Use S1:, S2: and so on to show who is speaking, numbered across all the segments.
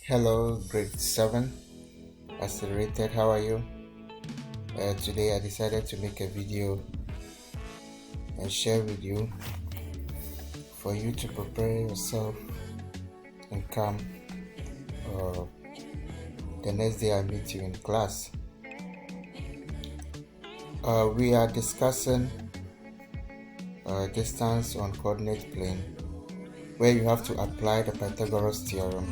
S1: Hello, grade 7, accelerated. How are you? Today I decided to make a video and share with you for you to prepare yourself and come uh, the next day I meet you in class. We are discussing distance on coordinate plane, where you have to apply the Pythagorean theorem.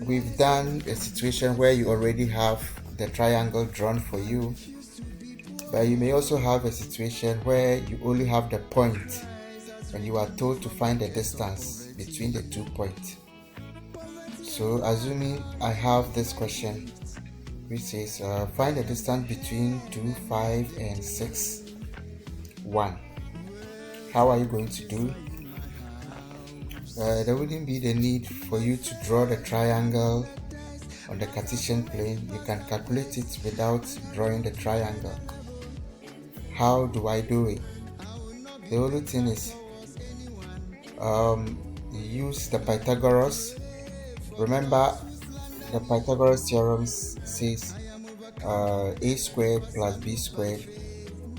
S1: We've done a situation where you already have the triangle drawn for you, but you may also have a situation where you only have the point and you are told to find the distance between the 2 points. So assuming I have this question which says find the distance between 2, 5 and 6, 1. How are you going to do? There wouldn't be the need for you to draw the triangle on the Cartesian plane. You can calculate it without drawing the triangle. How do I do it? The only thing is use the Pythagoras. Remember, the Pythagoras theorem says a squared plus b squared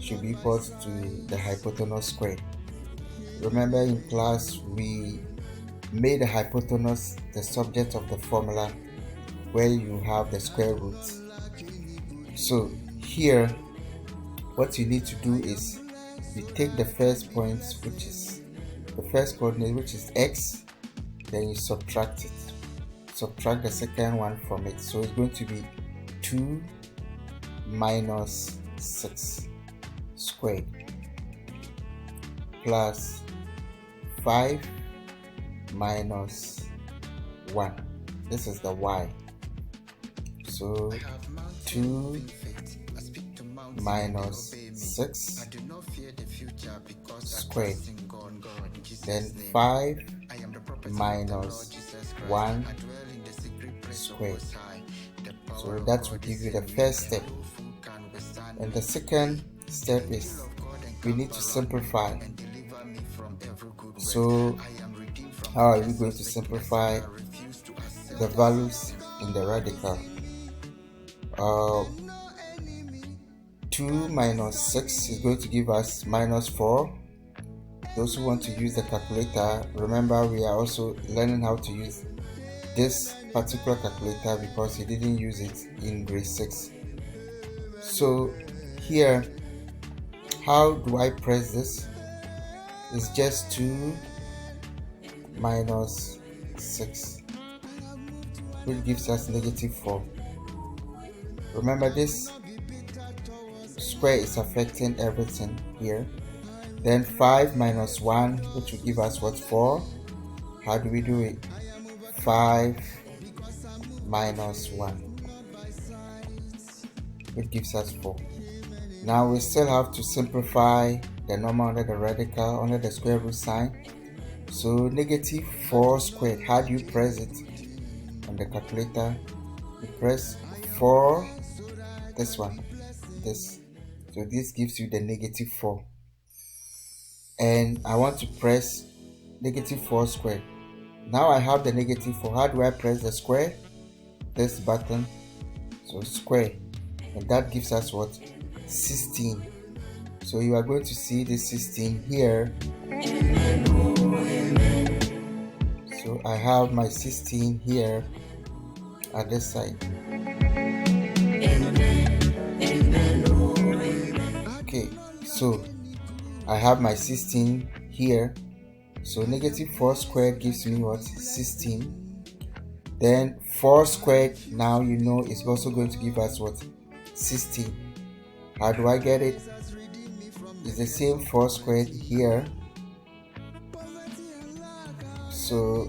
S1: should be equal to the hypotenuse squared. Remember, in class we made the hypotenuse the subject of the formula where you have the square root. So here what you need to do is you take the first point, which is the first coordinate, which is x, then you subtract it. Subtract the second one from it. So it's going to be 2 minus 6 squared plus 5 minus 1. This is the y. So 2 minus 6 squared, then 5 minus 1 squared. So that will give you the first step. And the second step is we need to simplify. So how are we going to simplify the values in the radical? 2 minus 6 is going to give us minus 4. Those who want to use the calculator, remember we are also learning how to use this particular calculator because you didn't use it in grade 6. So here, how do I press this? It's just 2 minus 6, which gives us negative 4. Remember, this square is affecting everything here. Then 5 minus 1, which will give us what? 4. How do we do it? 5 minus 1, which gives us 4. Now we still have to simplify the number under the radical, under the square root sign. So negative 4 squared, how do you press it on the calculator? You press 4, this one, this. So this gives you the negative 4. And I want to press negative 4 squared. Now I have the negative 4. How do I press the square? This button. So square. And that gives us what? 16. So you are going to see this 16 here. So I have my 16 here at this side. Okay, so I have my 16 here. So negative 4 squared gives me what? 16. Then 4 squared, now you know, is also going to give us what? 16. How do I get it? It's the same 4 squared here. So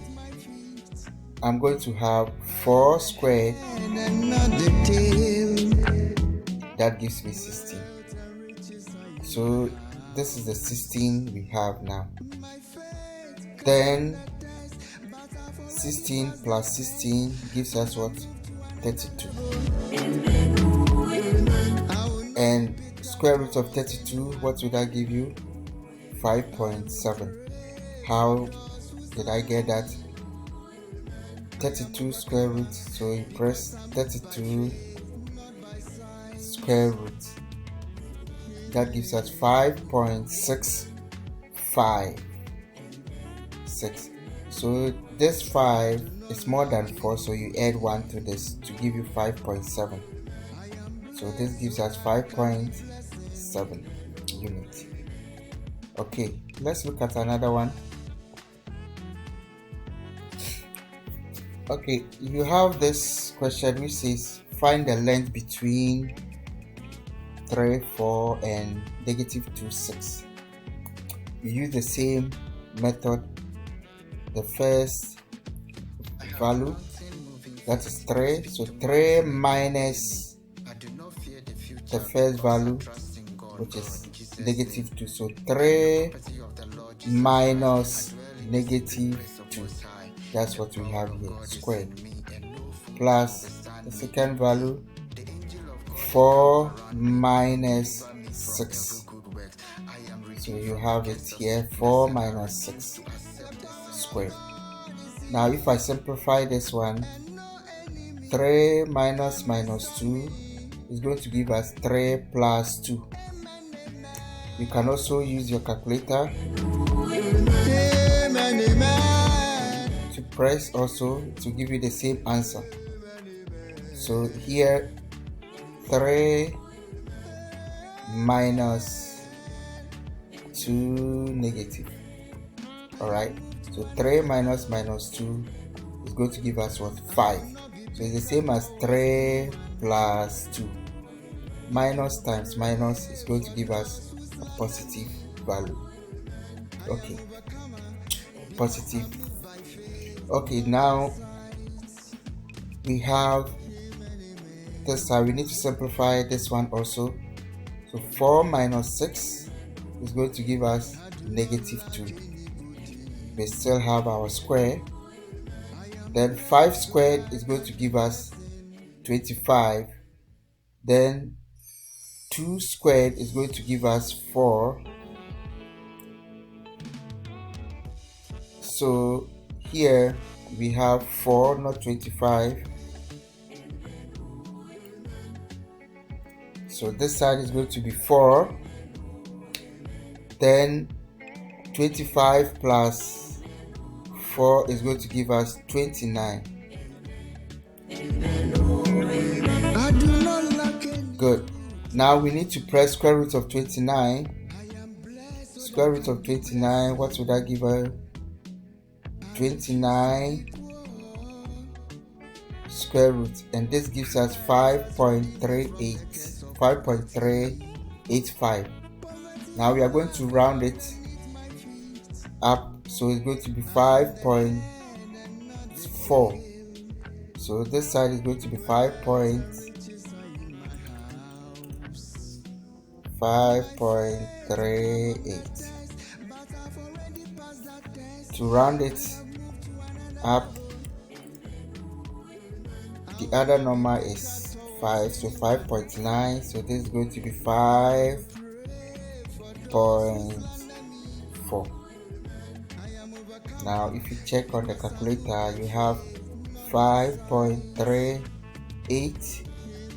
S1: I'm going to have 4 squared. That gives me 16. So this is the 16 we have now. Then 16 plus 16 gives us what? 32. And square root of 32, what would that give you? 5.7. How did I get that? 32 square root, so you press 32 square root. That gives us 5.656. So this 5 is more than 4, so you add 1 to this to give you 5.7. So this gives us 5.7 units. Okay, let's look at another one. Okay, you have this question which says find the length between 3, 4 and -2, 6. You use the same method. The first value, that is 3, so 3 minus the first value, which is -2, so 3 minus -2, that's what we have here, squared, plus the second value, 4 minus 6, so you have it here, 4 minus 6 squared. Now if I simplify this one, 3 minus -2 is going to give us 3 plus 2. You can also use your calculator to press also to give you the same answer. So here 3 minus 2 negative. Alright, so 3 minus -2 is going to give us what? 5. So it's the same as 3 plus 2. Minus times minus is going to give us a positive value. Okay, positive. Okay, now we have this side. We need to simplify this one also. So 4 minus 6 is going to give us -2. We still have our square. Then 5 squared is going to give us 25. Then 2 squared is going to give us 4. So here we have 4, not 25. So this side is going to be 4. Then 25 plus 4 is going to give us 29. Good. Now we need to press square root of 29. Square root of 29, what would that give us? 29 square root, and this gives us 5.385. Now we are going to round it up, so it's going to be 5.4. So this side is going to be 5.38. To round it up, the other number is 5, so 5.9, so this is going to be 5.4. Now if you check on the calculator, you have 5.38.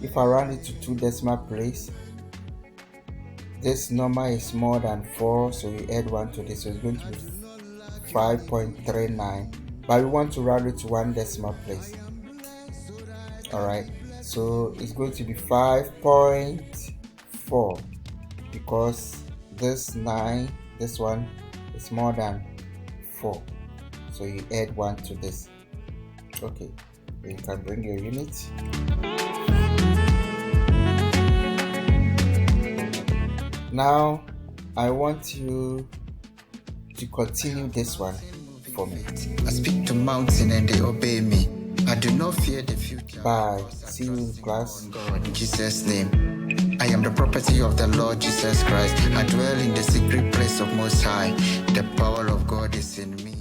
S1: If I round it to 2 decimal place, this number is more than 4, so you add 1 to this, so it's going to be 5.39, but we want to round it to 1 decimal place. Alright, so it's going to be 5.4 because this 9, this one is more than 4, so you add 1 to this. Okay, you can bring your unit. Now I want you to continue this one for me.
S2: I speak to mountain and they obey me. I do not fear the future.
S1: Bye. See you in class.
S2: God, in Jesus' name. I am the property of the Lord Jesus Christ. I dwell in the secret place of Most High. The power of God is in me.